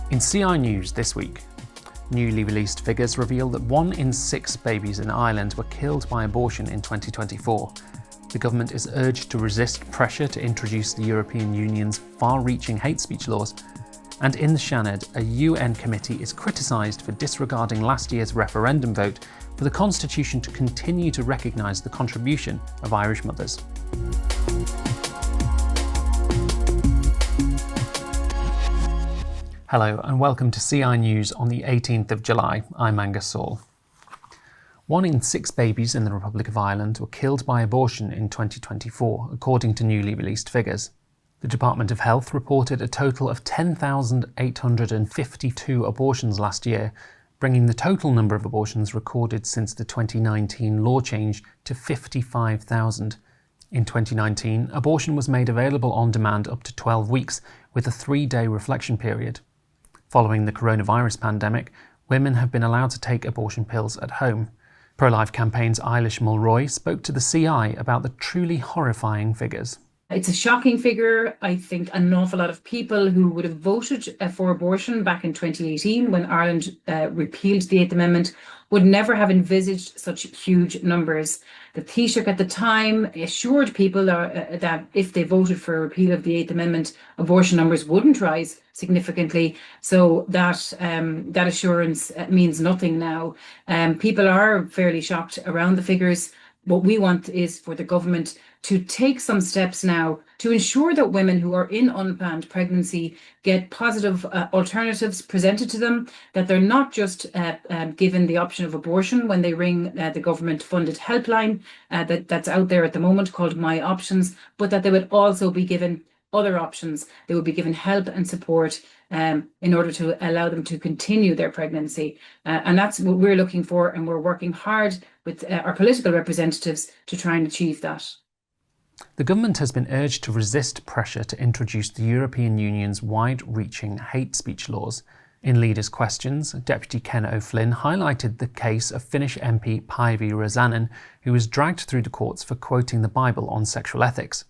In CI News this week, newly released figures reveal that 1 in 6 babies in Ireland were killed by abortion in 2024. The government is urged to resist pressure to introduce the European Union's far-reaching hate speech laws. And in the Seanad, a UN committee is criticised for disregarding last year's referendum vote for the constitution to continue to recognise the contribution of Irish mothers. Hello and welcome to CI News on the 18th of July. I'm Angus Saul. 1 in 6 babies in the Republic of Ireland were killed by abortion in 2024, according to newly released figures. The Department of Health reported a total of 10,852 abortions last year, bringing the total number of abortions recorded since the 2019 law change to 55,000. In 2019, abortion was made available on demand up to 12 weeks, with a 3-day reflection period. Following the coronavirus pandemic, women have been allowed to take abortion pills at home. Pro-Life Campaign's Eilish Mulroy spoke to the CI about the truly horrifying figures. It's a shocking figure. I think an awful lot of people who would have voted for abortion back in 2018 when Ireland repealed the 8th Amendment would never have envisaged such huge numbers. The Taoiseach at the time assured people that if they voted for a repeal of the 8th Amendment, abortion numbers wouldn't rise significantly. So that assurance means nothing now. People are fairly shocked around the figures. What we want is for the government to take some steps now to ensure that women who are in unplanned pregnancy get positive alternatives presented to them, that they're not just given the option of abortion when they ring the government-funded helpline that's out there at the moment called My Options, but that they would also be given other options. They would be given help and support in order to allow them to continue their pregnancy. And that's what we're looking for, and we're working hard with our political representatives to try and achieve that. The government has been urged to resist pressure to introduce the European Union's wide-reaching hate speech laws. In Leaders' Questions, Deputy Ken O'Flynn highlighted the case of Finnish MP Päivi Räsänen, who was dragged through the courts for quoting the Bible on sexual ethics.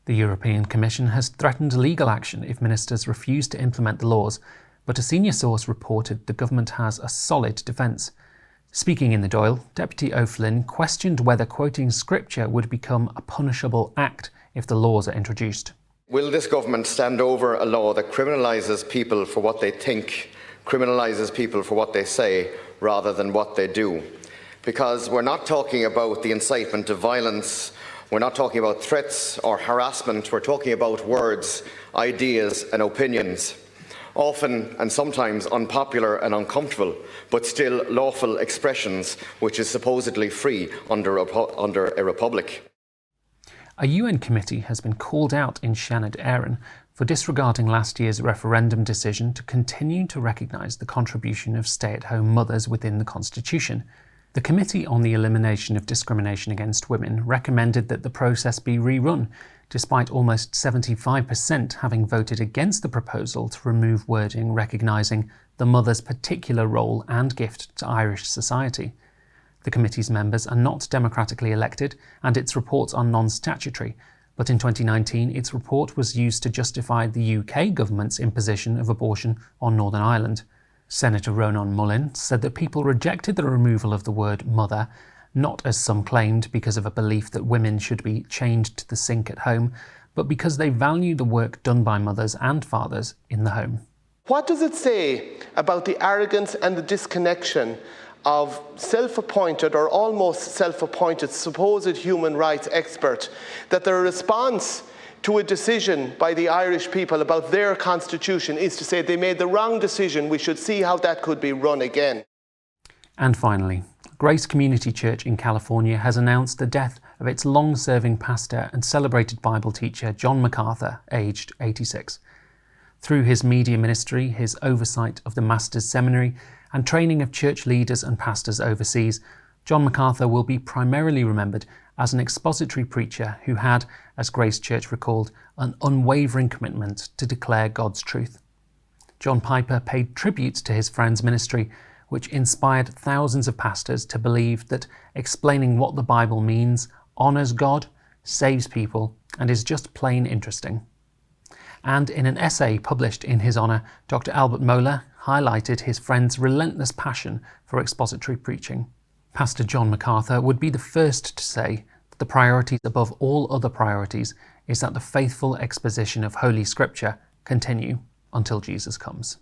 The European Commission has threatened legal action if ministers refuse to implement the laws, but a senior source reported the government has a solid defence. Speaking in the Dáil, Deputy O'Flynn questioned whether quoting scripture would become a punishable act if the laws are introduced. Will this government stand over a law that criminalises people for what they think, criminalises people for what they say, rather than what they do? Because we're not talking about the incitement of violence, we're not talking about threats or harassment, we're talking about words, ideas and opinions. Often and sometimes unpopular and uncomfortable, but still lawful expressions which is supposedly free under a republic. A UN committee has been called out in Seanad Éireann for disregarding last year's referendum decision to continue to recognise the contribution of stay-at-home mothers within the Constitution. The Committee on the Elimination of Discrimination Against Women recommended that the process be rerun, despite almost 75% having voted against the proposal to remove wording recognising the mother's particular role and gift to Irish society. The committee's members are not democratically elected and its reports are non-statutory, but in 2019 its report was used to justify the UK government's imposition of abortion on Northern Ireland. Senator Ronan Mullin said that people rejected the removal of the word mother, not as some claimed because of a belief that women should be chained to the sink at home, but because they value the work done by mothers and fathers in the home. What does it say about the arrogance and the disconnection of self-appointed or almost self-appointed supposed human rights expert that their response to a decision by the Irish people about their constitution is to say they made the wrong decision, we should see how that could be run again? And finally, Grace Community Church in California has announced the death of its long-serving pastor and celebrated Bible teacher John MacArthur, aged 86. Through his media ministry, his oversight of the Master's Seminary and training of church leaders and pastors overseas, John MacArthur will be primarily remembered as an expository preacher who had, as Grace Church recalled, an unwavering commitment to declare God's truth. John Piper paid tribute to his friend's ministry, which inspired thousands of pastors to believe that explaining what the Bible means honours God, saves people, and is just plain interesting. And in an essay published in his honour, Dr. Albert Mohler highlighted his friend's relentless passion for expository preaching. Pastor John MacArthur would be the first to say that the priority above all other priorities is that the faithful exposition of Holy Scripture continue until Jesus comes.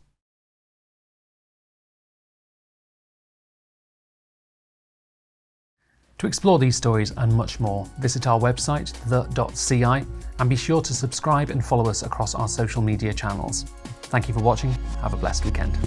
To explore these stories and much more, visit our website, the.ci, and be sure to subscribe and follow us across our social media channels. Thank you for watching. Have a blessed weekend.